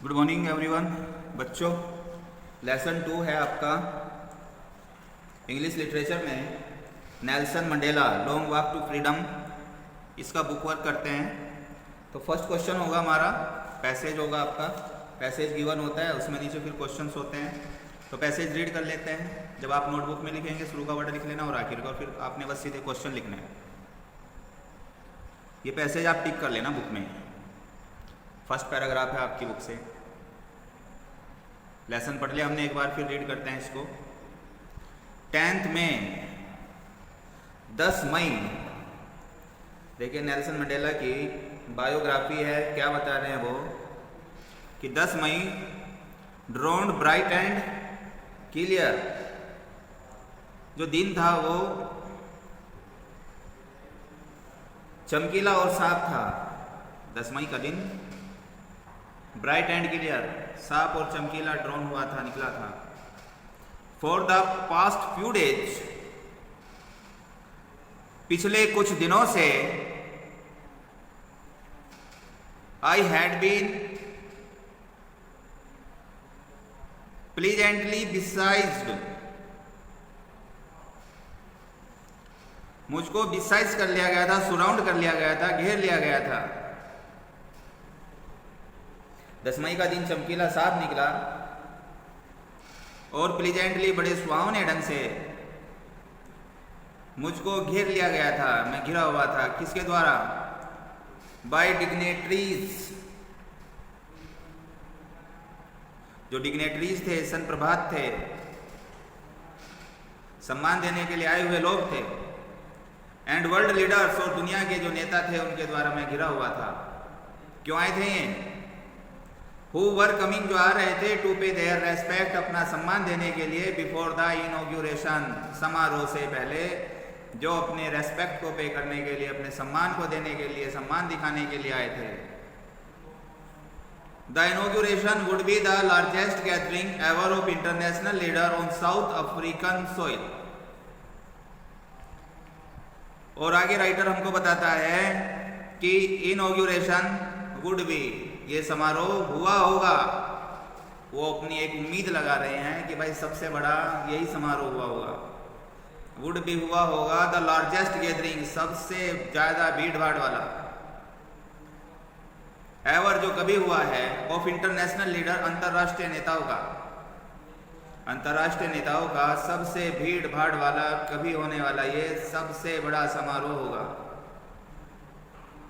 Good morning everyone. बच्चों, lesson 2 है आपका इंग्लिश लिटरेचर में Nelson Mandela long walk to freedom. इसका बुक वर्क करते हैं। तो फर्स्ट क्वेश्चन होगा हमारा, पैसेज होगा आपका, पैसेज गिवन होता है, उसमें नीचे फिर क्वेश्चंस होते हैं। तो पैसेज रीड कर लेते हैं। जब आप नोटबुक में लिखेंगे शुरू का वर्ड लिख लेना और आखिर का, और फिर आपने बस सीधे क्वेश्चन लिखना है। ये पैसेज आप टिक कर लेना बुक में। फर्स्ट पैराग्राफ है आपकी बुक से। लेसन पढ़ लिया हमने एक बार, फिर रीड करते हैं इसको। 10th में 10 मई, देखिए नेल्सन मंडेला की बायोग्राफी है। क्या बता रहे हैं वो कि 10 मई ड्रोन्ड ब्राइट एंड क्लियर, जो दिन था वो चमकीला और साफ था। 10 मई का दिन ब्राइट एंड क्लियर, साफ और चमकीला ड्रोन हुआ था, निकला था। For the past few days, पिछले कुछ दिनों से, आई हैड बीन प्लीजेंटली बिसाइज्ड, मुझको बिसाइज कर लिया गया था, सराउंड कर लिया गया था, घेर लिया गया था। 10 मई का दिन चमकीला साफ निकला और प्लीजेंटली बड़े सुहावने ढंग से मुझको घेर लिया गया था, मैं घिरा हुआ था। किसके द्वारा? बाय डिग्नेटरीज, जो डिग्नेटरीज थे, सन प्रभात थे, सम्मान देने के लिए आए हुए लोग थे। एंड वर्ल्ड लीडर्स, और दुनिया के जो नेता थे उनके द्वारा मैं घिरा हुआ था। क्यों आए थे ये? हु वर कमिंग, जो आ रहे थे, टू पे देयर रेस्पेक्ट, अपना सम्मान देने के लिए, बिफोर द इनॉग्रेशन, समारोह से पहले, जो अपने रेस्पेक्ट को पे करने के लिए, अपने सम्मान को देने के लिए, सम्मान दिखाने के लिए आए थे। The inauguration would be the largest gathering ever of international leader on south African soil. और आगे राइटर हमको बताता है कि इनॉग्रेशन वुड बी, ये समारोह हुआ होगा। वो अपनी एक उम्मीद लगा रहे हैं कि भाई सबसे बड़ा यही समारोह हुआ होगा। वुड भी हुआ होगा द लार्जेस्ट गैदरिंग, सबसे ज्यादा भीड़ भाड़ वाला, एवर, जो कभी हुआ है, ऑफ इंटरनेशनल लीडर, अंतरराष्ट्रीय नेताओं का, अंतरराष्ट्रीय नेताओं का सबसे भीड़ भाड़ वाला कभी होने वाला ये सबसे बड़ा समारोह होगा।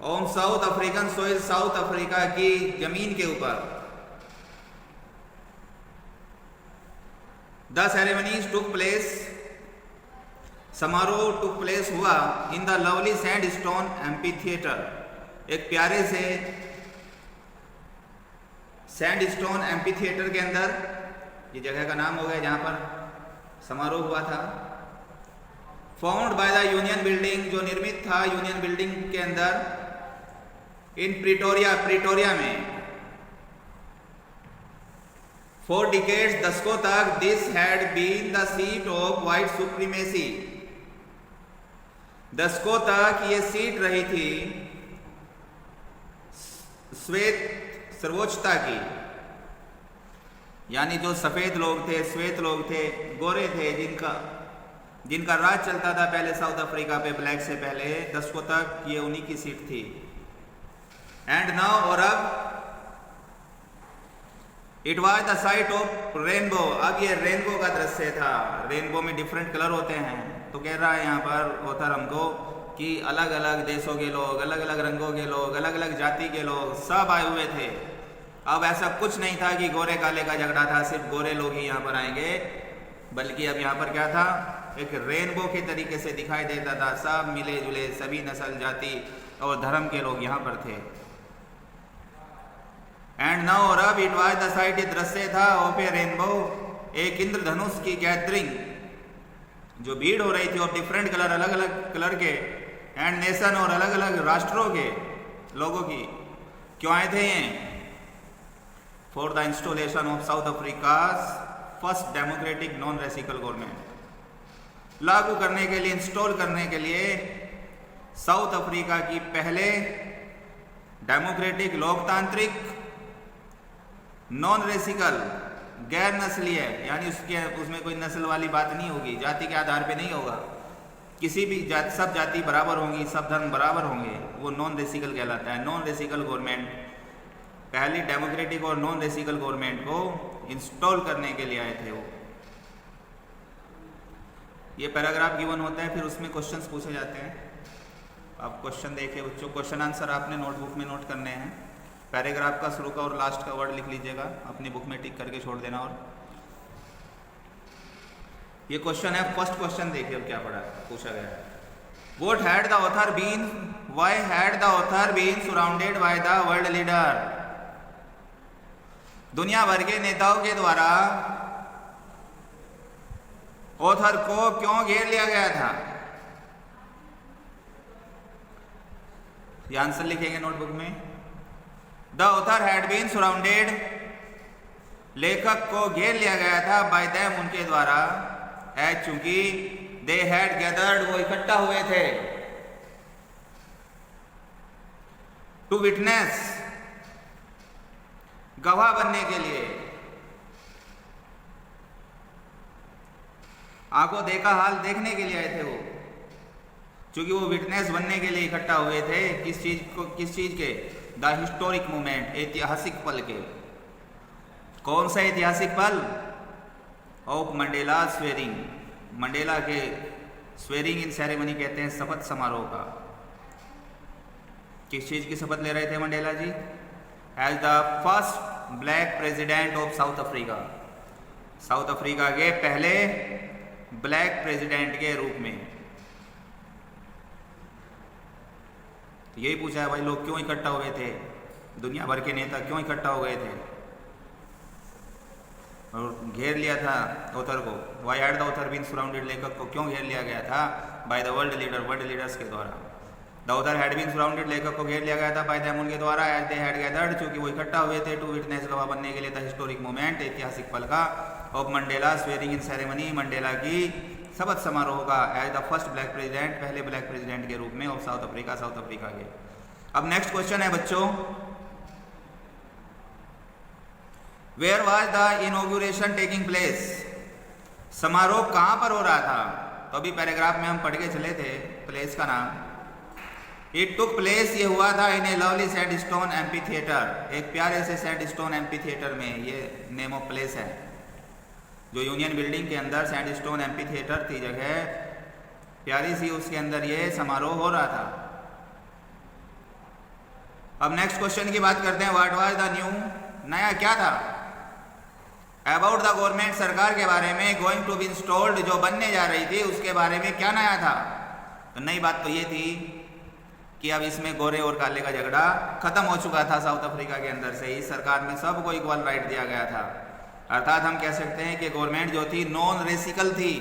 On south African soil, south Africa की जमीन के ऊपर। द सेरेमनीज टुक प्लेस, समारोह टुक प्लेस हुआ, in the lovely sandstone amphitheatre, एक प्यारे से सैंडस्टोन एम्पी थिएटर के अंदर। ये जगह का नाम हो गया जहां पर समारोह हुआ था। Found by the union building, जो निर्मित था यूनियन बिल्डिंग के अंदर, इन प्रिटोरिया, प्रिटोरिया में। फॉर डिकेड्स, दशकों तक, this had been the seat of white supremacy, दशकों तक ये सीट रही थी श्वेत सर्वोच्चता की, यानी जो सफेद लोग थे, श्वेत लोग थे, गोरे थे, जिनका राज चलता था पहले साउथ अफ्रीका पे, ब्लैक से पहले, दशकों तक ये उन्हीं की सीट थी। एंड नाउ, और अब, it was the site of rainbow, अब ये रेनबो का दृश्य था। रेनबो में डिफरेंट कलर होते हैं, तो कह रहा है यहाँ पर ऑथर हमको कि अलग अलग देशों के लोग, अलग अलग रंगों के लोग, अलग अलग जाति के लोग सब आए हुए थे। अब ऐसा कुछ नहीं था कि गोरे काले का झगड़ा था, सिर्फ गोरे लोग ही यहाँ पर आएंगे, बल्कि अब यहाँ पर क्या था, एक रेनबो के तरीके से दिखाई देता था। सब मिले जुले, सभी नस्ल, जाति और धर्म के लोग यहाँ पर थे। एंड नाउ, और अब, इट वाज द साइट, दृश्य था, ऑफ ए रेनबो, एक इंद्रधनुष की गैदरिंग, जो भीड़ हो रही थी, और डिफरेंट कलर, अलग अलग कलर के, एंड नेशन, और अलग अलग राष्ट्रों के लोगों की। क्यों आए थे ये? For the installation of South Africa first democratic non racial government, लागू करने के लिए, इंस्टॉल करने के लिए साउथ अफ्रीका की पहले डेमोक्रेटिक लोकतांत्रिक नॉन रेसिकल गैर नस्लीय, यानी उसमें कोई नस्ल वाली बात नहीं होगी, जाति के आधार पे नहीं होगा, किसी भी जाति, सब जाति बराबर होंगी, सब धर्म बराबर होंगे, वो नॉन रेसिकल कहलाता है। नॉन रेसिकल गवर्नमेंट, पहली डेमोक्रेटिक और नॉन रेसिकल गवर्नमेंट को इंस्टॉल करने के लिए आए थे वो। ये पैराग्राफ गिवन होता है, फिर उसमें क्वेश्चंस पूछे जाते हैं। आप क्वेश्चन देखिए बच्चों, क्वेश्चन आंसर आपने नोटबुक में नोट करने हैं। पैराग्राफ का शुरू का और लास्ट का वर्ड लिख लीजिएगा, अपनी बुक में टिक करके छोड़ देना। और ये क्वेश्चन है, फर्स्ट क्वेश्चन देखिए अब क्या पूछा गया है। What had the author been? Why had the author been surrounded by the world leader? दुनिया भर के नेताओं के द्वारा ऑथर को क्यों घेर लिया गया था? ये आंसर लिखेंगे नोटबुक में। The author had been surrounded, लेखक को घेर लिया गया था, बाय देम, उनके द्वारा, एज, चूंकि, दे हैड गैदर्ड, वो इकट्ठा हुए थे, टू विटनेस, गवाह बनने के लिए, आंखों देखा हाल देखने के लिए आए थे वो, चूंकि वो विटनेस बनने के लिए इकट्ठा हुए थे। किस चीज के? द हिस्टोरिक मूवमेंट, ऐतिहासिक पल के। कौन सा ऐतिहासिक पल? ऑफ मंडेला स्वेरिंग, मंडेला के स्वेरिंग इन सेरेमनी कहते हैं, शपथ समारोह का। किस चीज की शपथ ले रहे थे Mandela ji? As the first black president of South Africa, South Africa के पहले ब्लैक प्रेसिडेंट के रूप में। यही पूछा है भाई, लोग क्यों इकट्ठा हुए थे, दुनिया भर के नेता क्यों इकट्ठा हो गए थे और घेर लिया था ऑथर को। Why had the author been surrounded, लेखक को क्यों घेर लिया गया था? By the world leader, world leaders के द्वारा। The author had been surrounded, लेखक को घेर लिया गया था, बाय देम, उनके द्वारा, एज दे हैड गैदर्ड, चूंकि वो इकट्ठा हुए थे, टू विटनेस, गवाह बनने के लिए, द हिस्टोरिक मोमेंट, ऐतिहासिक पल का, of Mandela swearing in ceremony, मंडेला की शपथ समारोह का, as the first black president, पहले ब्लैक प्रेसिडेंट के रूप में, of South Africa, South Africa के। अब नेक्स्ट क्वेश्चन है बच्चों, where was the inauguration taking place? समारोह कहां पर हो रहा था? तो अभी पैराग्राफ में हम पढ़ के चले थे प्लेस का नाम। इट टुक प्लेस, ये हुआ था, in a lovely sandstone amphitheatre, एक प्यारे से सैंडस्टोन एम्पी थिएटर में। ये नेम ऑफ प्लेस है, जो यूनियन बिल्डिंग के अंदर सैंडस्टोन एम्पी थिएटर थी जगह, प्यारी सी, उसके अंदर ये समारोह हो रहा था। अब नेक्स्ट क्वेश्चन की बात करते हैं, व्हाट वाज द न्यू, नया क्या था? अबाउट द गवर्नमेंट, सरकार के बारे में, गोइंग टू बी इंस्टॉल्ड, जो बनने जा रही थी, उसके बारे में क्या नया था? तो नई बात तो ये थी कि अब इसमें गोरे और काले का झगड़ा खत्म हो चुका था साउथ अफ्रीका के अंदर से ही, सरकार में सबको इक्वल राइट दिया गया था। अर्थात हम कह सकते हैं कि गवर्नमेंट जो थी नॉन रेसिकल थी,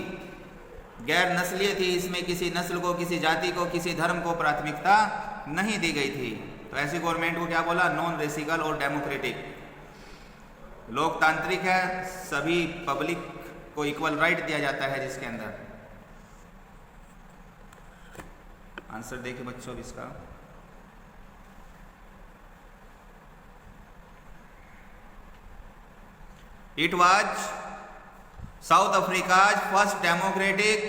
गैर नस्लीय थी, इसमें किसी नस्ल को, किसी जाति को, किसी धर्म को प्राथमिकता नहीं दी गई थी। तो ऐसी गवर्नमेंट को क्या बोला? नॉन रेसिकल और डेमोक्रेटिक, लोकतांत्रिक है, सभी पब्लिक को इक्वल राइट दिया जाता है जिसके अंदर। आंसर देखिए बच्चों इसका, it was South Africa's first democratic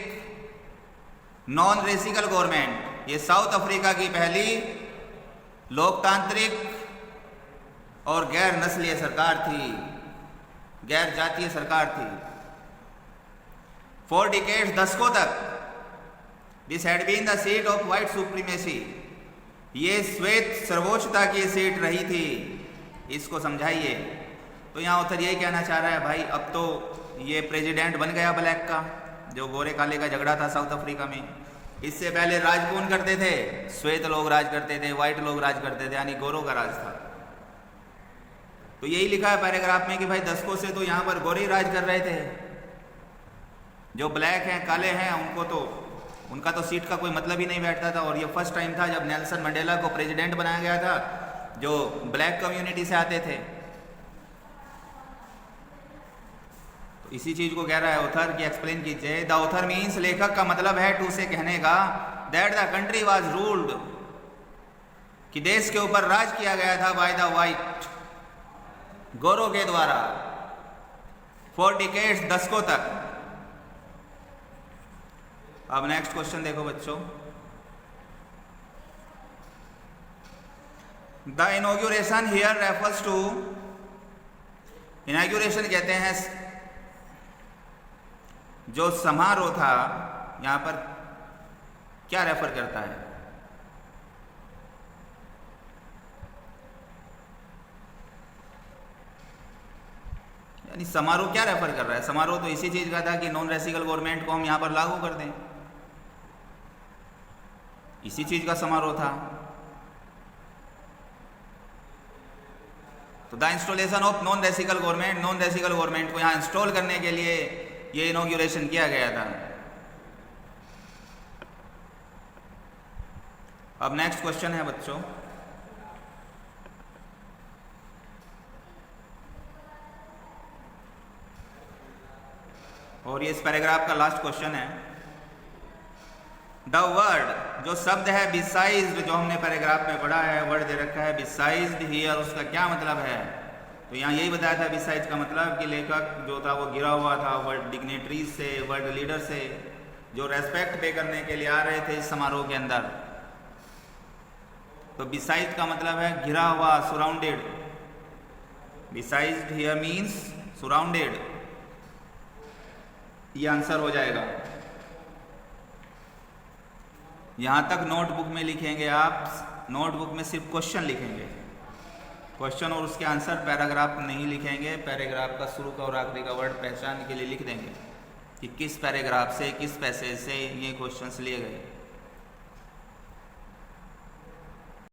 non racial government, ये साउथ अफ्रीका की पहली लोकतांत्रिक और गैर नस्लीय सरकार थी, गैर जातीय सरकार थी। फॉर डिकेड्स, दशकों तक, this had been the seat of white supremacy, ये श्वेत सर्वोच्चता की सीट रही थी। इसको समझाइए। तो यहाँ ऑथर यही कहना चाह रहा है, भाई अब तो ये प्रेसिडेंट बन गया ब्लैक का, जो गोरे काले का झगड़ा था साउथ अफ्रीका में। इससे पहले राज कौन करते थे? श्वेत लोग राज करते थे, व्हाइट लोग राज करते थे, यानी गोरों का राज था। तो यही लिखा है पैराग्राफ में कि भाई दशकों से तो यहाँ पर गोरे राज कर रहे थे, जो ब्लैक हैं, काले हैं, उनका तो सीट का कोई मतलब ही नहीं बैठता था। और ये फर्स्ट टाइम था जब नेल्सन मंडेला को प्रेसिडेंट बनाया गया था, जो ब्लैक कम्युनिटी से आते थे। तो इसी चीज को कह रहा है ऑथर कि एक्सप्लेन कीजिए। द ऑथर मीन्स, लेखक का मतलब है टू से कहने का, that the country was ruled, कि देश के ऊपर राज किया गया था, बाय द व्हाइट, गोरों के द्वारा, फॉर डिकेड्स, दशकों तक। अब नेक्स्ट क्वेश्चन देखो बच्चों, द इनॉग्यूरेशन हियर रेफर्स टू, इनॉग्यूरेशन कहते हैं जो समारोह था, यहां पर क्या रेफर करता है? यानी समारोह क्या रेफर कर रहा है? समारोह तो इसी चीज का था कि नॉन रेसिकल गवर्नमेंट को हम यहां पर लागू कर दें, इसी चीज का समारोह था। तो the installation of non racial government, non racial government को यहां इंस्टॉल करने के लिए ये इनॉग्यूरेशन किया गया था। अब नेक्स्ट क्वेश्चन है बच्चों, और ये इस पैराग्राफ का लास्ट क्वेश्चन है। द वर्ड, जो शब्द है बिसाइज्ड, जो हमने पैराग्राफ में पढ़ा है, वर्ड दे रखा है बिसाइज्ड हियर, उसका क्या मतलब है? तो यहाँ यही बताया था बिसाइज का मतलब कि लेखक जो था वो गिरा हुआ था वर्ल्ड डिग्नेटरीज से, वर्ल्ड लीडर से, जो रेस्पेक्ट पे करने के लिए आ रहे थे इस समारोह के अंदर। तो बिसाइज का मतलब है घिरा हुआ, सराउंडेड। बिसाइज्ड हियर मीन्स सराउंडेड, ये आंसर हो जाएगा। यहां तक नोटबुक में लिखेंगे आप, नोटबुक में सिर्फ क्वेश्चन लिखेंगे, क्वेश्चन और उसके आंसर, पैराग्राफ नहीं लिखेंगे। पैराग्राफ का शुरू का और आखिरी का वर्ड पहचान के लिए लिख देंगे कि किस पैराग्राफ से, किस पैसेज से ये क्वेश्चंस लिए गए।